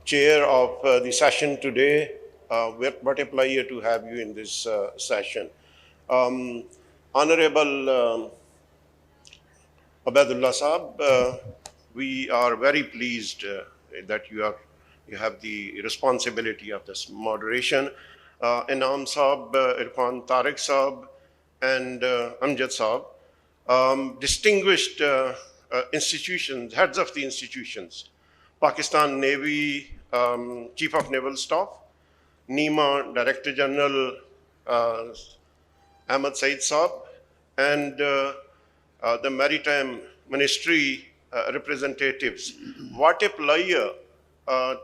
chair of the session today. What a pleasure to have you in this session. Um, Honorable Abadullah Saab, we are very pleased that you have the responsibility of this moderation. Inam Saab, Irfan Tariq Saab, and Amjad Saab, distinguished institutions, heads of the institutions, Pakistan Navy Chief of Naval Staff, NEMA Director General Ahmad Said Saab, and the Maritime Ministry representatives. What a pleasure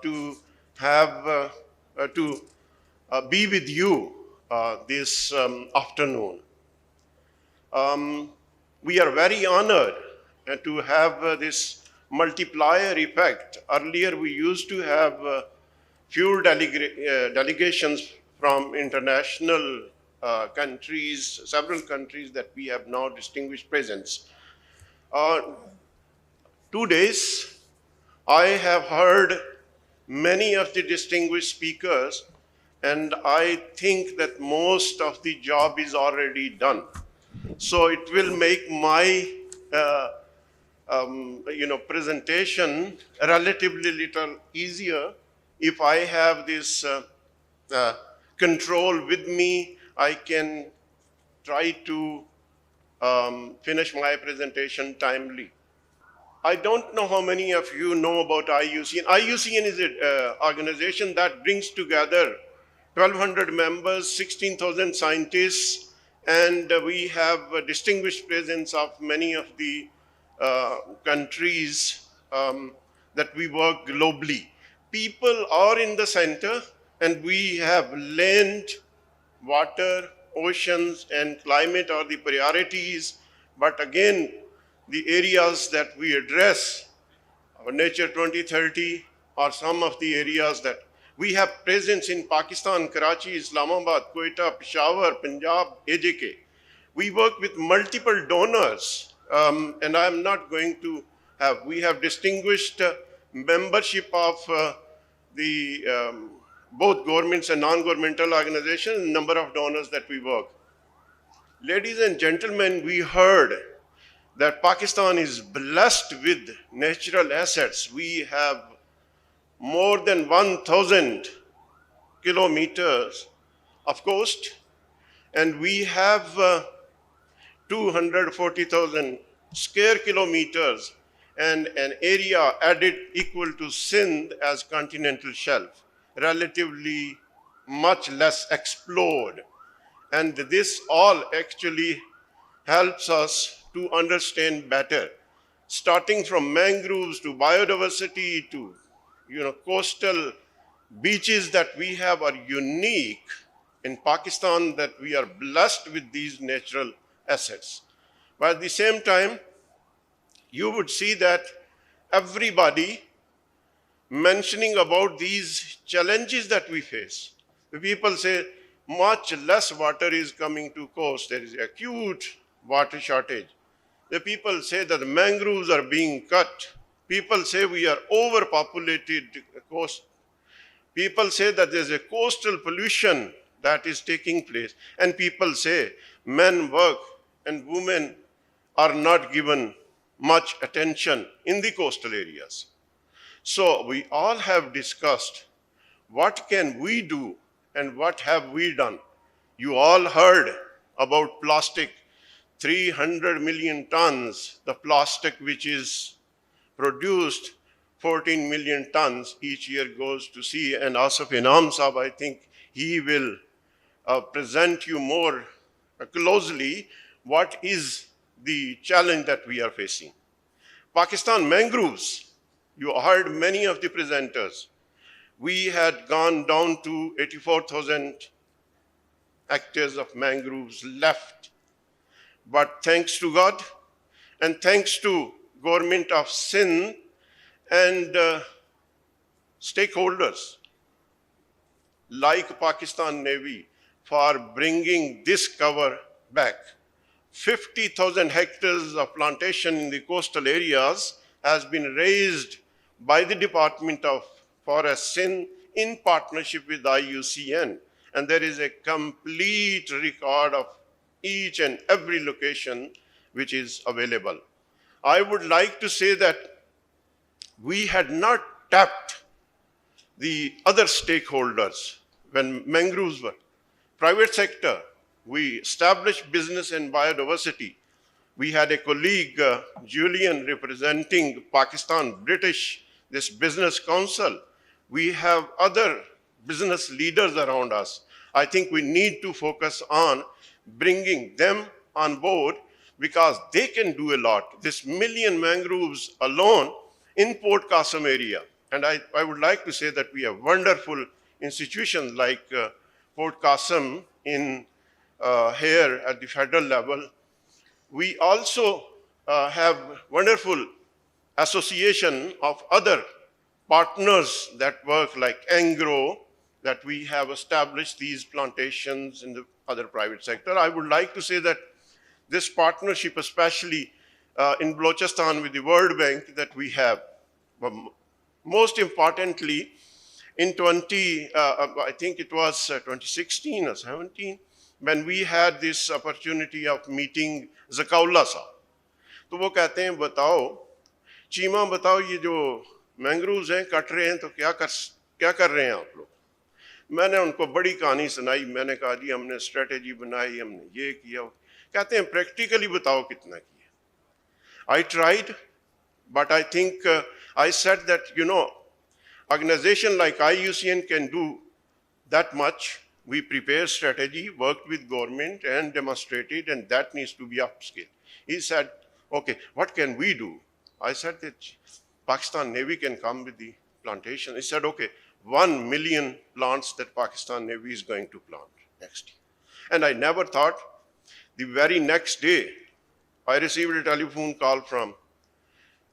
to have to be with you this afternoon. We are very honored to have this multiplier effect. Earlier, we used to have few delegations from international countries, several countries that we have now distinguished presence. 2 days, I have heard many of the distinguished speakers, and I think that most of the job is already done. So it will make my presentation relatively little easier if I have this control with me. I can try to finish my presentation timely. I don't know how many of you know about IUCN. IUCN is an organization that brings together 1,200 members, 16,000 scientists, and we have a distinguished presence of many of the countries that we work globally. People are in the center, and we have land, water, oceans, and climate are the priorities. But again, the areas that we address, our Nature 2030, are some of the areas that we have presence in Pakistan, Karachi, Islamabad, Quetta, Peshawar, Punjab, AJK. We work with multiple donors, and I'm not going to have, we have distinguished membership of the both governments and non-governmental organizations, number of donors that we work. Ladies and gentlemen, we heard that Pakistan is blessed with natural assets. We have more than 1,000 kilometers of coast, and we have 240,000 square kilometers and an area added equal to Sindh as continental shelf, relatively much less explored. And this all actually helps us to understand better, starting from mangroves to biodiversity to coastal beaches that we have are unique in Pakistan, that we are blessed with these natural assets. But at the same time, you would see that everybody mentioning about these challenges that we face. The people say much less water is coming to coast. There is acute water shortage. The people say that the mangroves are being cut. People say we are overpopulated coast. People say that there's a coastal pollution that is taking place. And people say men work and women are not given much attention in the coastal areas. So we all have discussed what can we do and what have we done. You all heard about plastic, 300 million tons, the plastic which is produced, 14 million tons each year goes to sea. And Asif Inam Saab, I think he will present you more closely what is the challenge that we are facing. Pakistan mangroves, you heard many of the presenters. We had gone down to 84,000 hectares of mangroves left. But thanks to God and thanks to government of Sindh and stakeholders like Pakistan Navy for bringing this cover back. 50,000 hectares of plantation in the coastal areas has been raised by the Department of Forest Sindh in partnership with IUCN. And there is a complete record of each and every location which is available. I would like to say that we had not tapped the other stakeholders when mangroves were private sector. We established business and biodiversity. We had a colleague, Julian, representing Pakistan, British, this business council. We have other business leaders around us. I think we need to focus on bringing them on board because they can do a lot. This million mangroves alone in Port Qasim area. And I would like to say that we have wonderful institutions like Port Qasim in here at the federal level. We also have wonderful association of other partners that work like Angro, that we have established these plantations in the other private sector. I would like to say that this partnership, especially in Balochistan with the World Bank that we have, most importantly, in I think it was 2016 or 17, when we had this opportunity of meeting Zakaullah Sahab. तो वो कहते हैं बताओ चीमा बताओ ये जो mangroves हैं cut रहे हैं तो क्या कर रहे हैं आप लोग. मैंने उनको बड़ी कहानी सुनाई. मैंने कहा जी हमने स्ट्रेटेजी बनाई, हमने ये किया. कहते हैं प्रैक्टिकली बताओ कितना किया. I tried, but I think I said that, you know, organization like IUCN can do that much. We prepare strategy, worked with government and demonstrated, and that needs to be upscaled. He said, okay, what can we do? I said that Pakistan Navy can come with the plantation. He said, okay, 1 million plants that Pakistan Navy is going to plant next year. And I never thought. The very next day, I received a telephone call from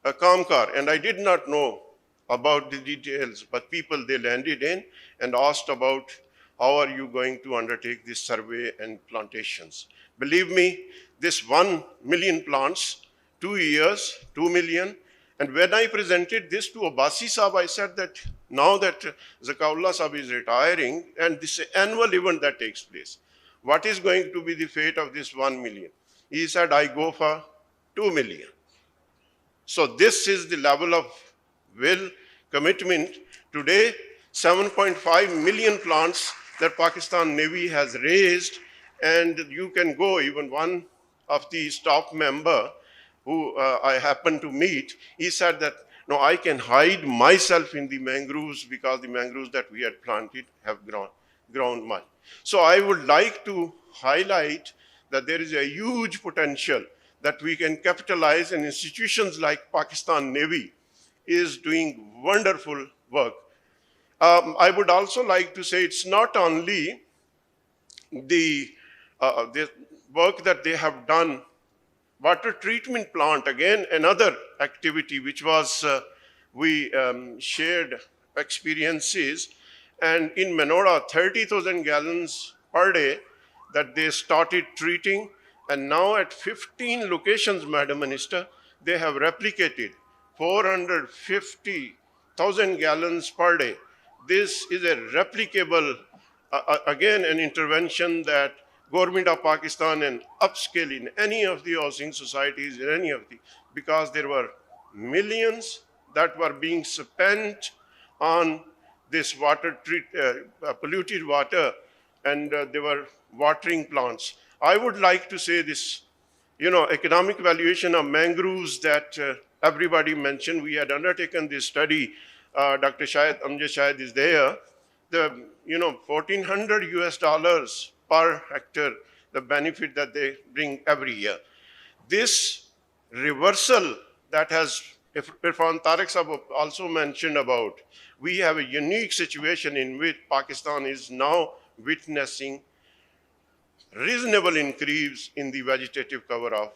a Kamkar, and I did not know about the details, but people, they landed in and asked about how are you going to undertake this survey and plantations. Believe me, this 1 million plants, 2 years, 2 million. And when I presented this to Abbasi Sahab, I said that now that Zakaullah Sahab is retiring and this annual event that takes place, what is going to be the fate of this 1 million? He said, I go for 2 million. So this is the level of will, commitment. Today, 7.5 million plants that Pakistan Navy has raised, and you can go, even one of the staff member who I happened to meet, he said that, no, I can hide myself in the mangroves because the mangroves that we had planted have grown much. So I would like to highlight that there is a huge potential that we can capitalize, and institutions like Pakistan Navy is doing wonderful work. I would also like to say it's not only the work that they have done. Water treatment plant, again, another activity which was, we shared experiences, and in Manora, 30,000 gallons per day that they started treating, and now at 15 locations, Madam Minister, they have replicated 450,000 gallons per day. This is a replicable, again, an intervention that Government of Pakistan and upscale in any of the housing societies, in any of the, because there were millions that were being spent on this water polluted water, and there were watering plants. I would like to say this, you know, economic valuation of mangroves that everybody mentioned. We had undertaken this study. Dr. Amjad Shahid is there. The, you know, $1,400 US per hectare, the benefit that they bring every year. This reversal that has, Irfan Tariq Sahab also mentioned about, we have a unique situation in which Pakistan is now witnessing reasonable increase in the vegetative cover of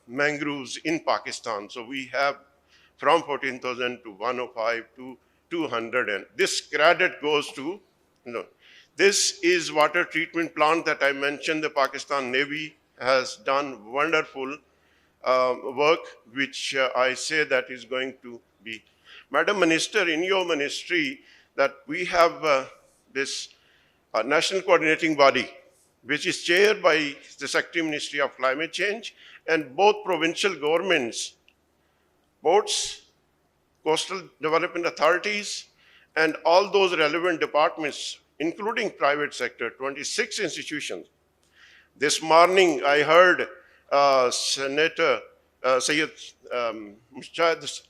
mangroves in Pakistan. So we have from 14,000 to 105 to 200, and this credit goes to, you know, this is water treatment plant that I mentioned. The Pakistan Navy has done wonderful work, which I say that is going to be. Madam Minister, in your ministry, that we have this national coordinating body, which is chaired by the Secretary Ministry of Climate Change, and both provincial governments, ports, coastal development authorities, and all those relevant departments, including private sector, 26 institutions. This morning, I heard Senator Syed Mujahid,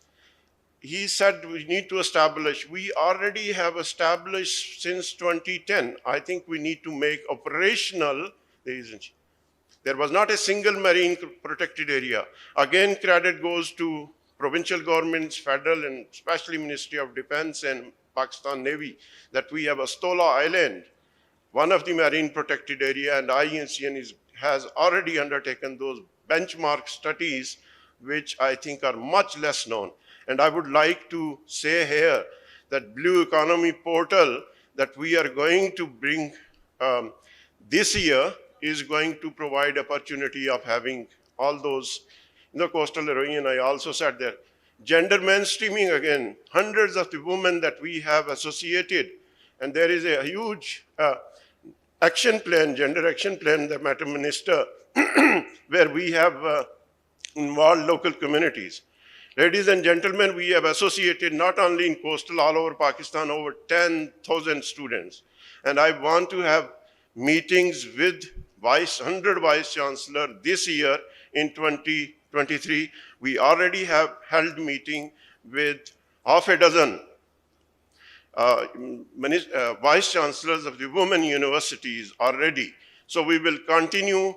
he said we need to establish, we already have established since 2010. I think we need to make operational, there was not a single marine protected area. Again, credit goes to provincial governments, federal, and especially Ministry of Defense and Pakistan Navy, that we have Astola Island, one of the marine protected area, and IUCN has already undertaken those benchmark studies, which I think are much less known. And I would like to say here that Blue Economy Portal that we are going to bring this year is going to provide opportunity of having all those, coastal erosion. I also said that gender mainstreaming, again, hundreds of the women that we have associated, and there is a huge action plan, gender action plan, the Madam Minister, where we have involved local communities. Ladies and gentlemen, we have associated not only in coastal, all over Pakistan, over 10,000 students. And I want to have meetings with 100 Vice Chancellor this year in 2023. We already have held meeting with half a dozen Vice Chancellors of the women universities already. So we will continue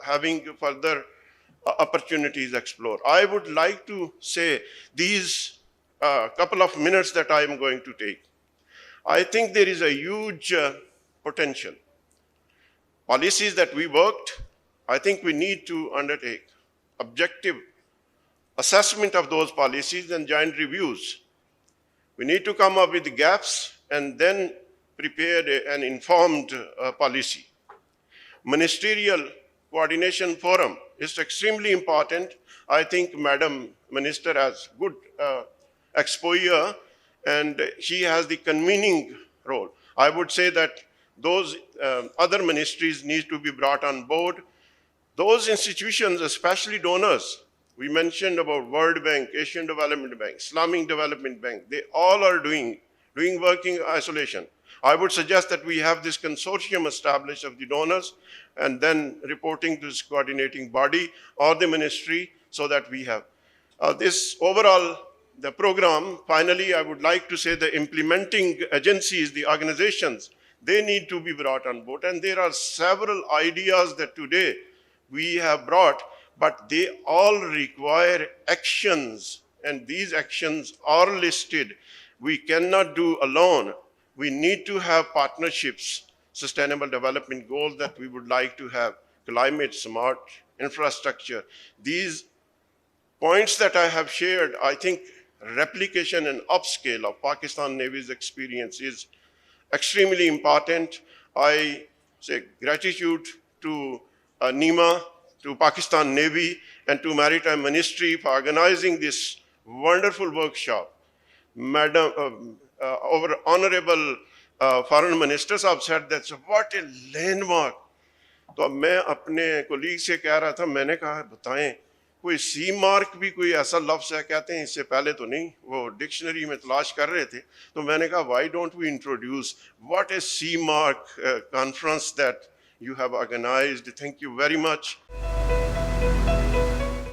having further opportunities explore. I would like to say these couple of minutes that I am going to take. I think there is a huge potential. Policies that we worked, I think we need to undertake objective assessment of those policies and joint reviews. We need to come up with the gaps and then prepare an informed policy. Ministerial Coordination Forum is extremely important. I think Madam Minister has good exposure and she has the convening role. I would say that those other ministries need to be brought on board. Those institutions, especially donors, we mentioned about World Bank, Asian Development Bank, Islamic Development Bank, they all are doing work in isolation. I would suggest that we have this consortium established of the donors and then reporting to this coordinating body or the ministry so that we have this overall, the program. Finally, I would like to say the implementing agencies, the organizations, they need to be brought on board. And there are several ideas that today we have brought, but they all require actions, and these actions are listed. We cannot do alone. We need to have partnerships, sustainable development goals that we would like to have, climate smart infrastructure. These points that I have shared, I think replication and upscale of Pakistan Navy's experience is extremely important. I say gratitude to NEMA, to Pakistan Navy, and to Maritime Ministry for organizing this wonderful workshop. Madam, our Honorable Foreign Minister साहब said that's what a landmark. तो मैं अपने colleague से कह रहा था, मैंने कहा बताएं कोई सी मार्क भी कोई ऐसा लफ्ज़ है, कहते हैं इससे पहले तो नहीं, वो डिक्शनरी में तलाश कर रहे थे, तो मैंने कहा why don't we introduce what a sea mark conference that you have organized. Thank you very much.